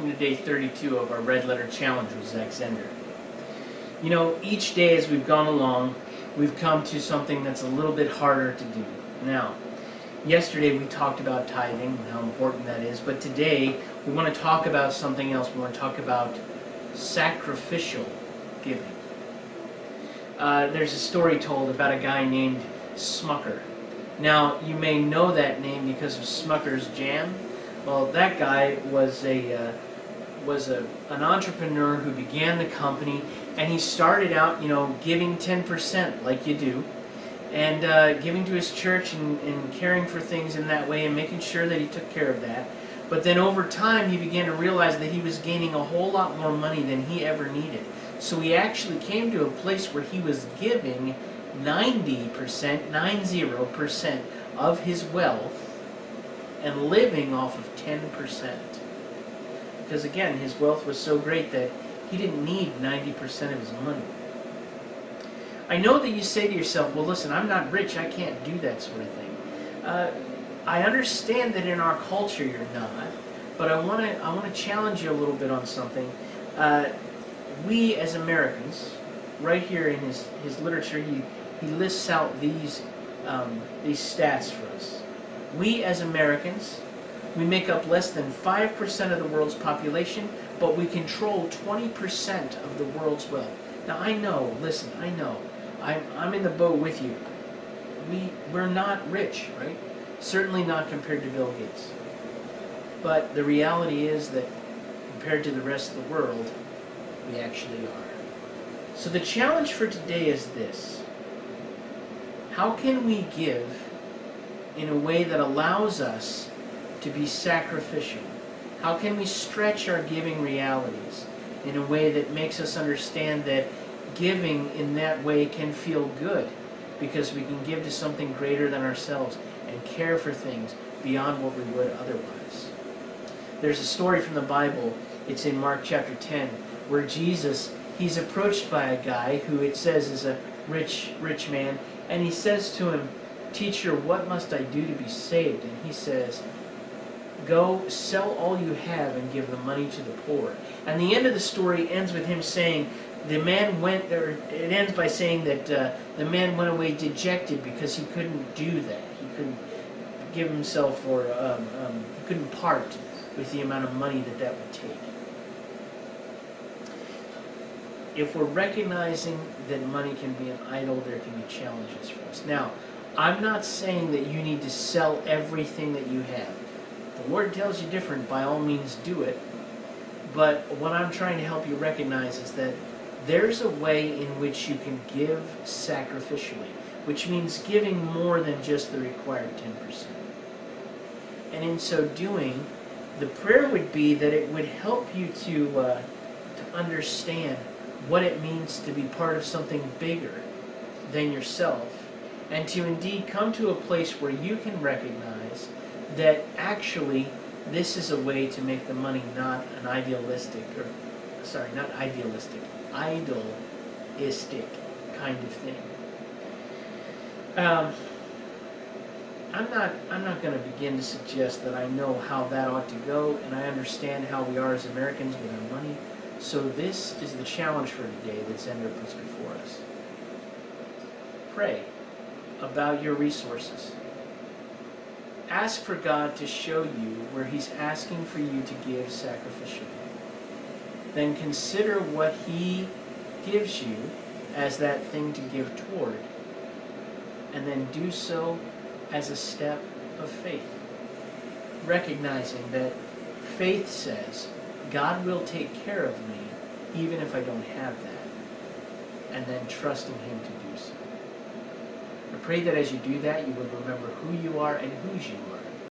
welcome to day 32 of our Red Letter Challenge with Zach Zender. You know, each day as we've gone along, we've come to something that's a little bit harder to do. Now, yesterday we talked about tithing and how important that is, but today we want to talk about something else. We want to talk about sacrificial giving. There's a story told about a guy named Smucker. Now, you may know that name because of Smucker's Jam. Well, that guy was an entrepreneur who began the company, and he started out, giving 10% like you do, and giving to his church and caring for things in that way and making sure that he took care of that. But then over time, he began to realize that he was gaining a whole lot more money than he ever needed. So he actually came to a place where he was giving 90% of his wealth and living off of 10%. Because again, his wealth was so great that he didn't need 90% of his money. I know that you say to yourself, well listen, I'm not rich, I can't do that sort of thing. I understand that in our culture you're not, but I want to challenge you a little bit on something. We as Americans, right here in his literature, he lists out these stats for us. We as Americans, we make up less than 5% of the world's population, but we control 20% of the world's wealth. Now I know, listen, I know, I'm in the boat with you. We're not rich, right? Certainly not compared to Bill Gates. But the reality is that compared to the rest of the world, we actually are. So the challenge for today is this. How can we give in a way that allows us to be sacrificial? How can we stretch our giving realities in a way that makes us understand that giving in that way can feel good because we can give to something greater than ourselves and care for things beyond what we would otherwise? There's a story from the Bible, it's in Mark chapter 10, where Jesus, he's approached by a guy who it says is a rich man, and he says to him, "Teacher, what must I do to be saved?" And he says, "Go sell all you have and give the money to the poor." And the end of the story ends with him saying, it ends by saying that the man went away dejected because he couldn't do that. He couldn't give himself, or he couldn't part with the amount of money that would take. If we're recognizing that money can be an idol, there can be challenges for us. Now, I'm not saying that you need to sell everything that you have. If the Lord tells you different, by all means do it. But what I'm trying to help you recognize is that there's a way in which you can give sacrificially, which means giving more than just the required 10%. And in so doing, the prayer would be that it would help you to understand what it means to be part of something bigger than yourself, and to indeed come to a place where you can recognize that actually this is a way to make the money not an idealistic kind of thing. I'm not going to begin to suggest that I know how that ought to go, and I understand how we are as Americans with our money. So this is the challenge for today that Zender puts before us. Pray about your resources. Ask for God to show you where He's asking for you to give sacrificially. Then consider what He gives you as that thing to give toward, and then do so as a step of faith, recognizing that faith says, God will take care of me even if I don't have that, and then trusting Him to do so. I pray that as you do that, you will remember who you are and whose you are,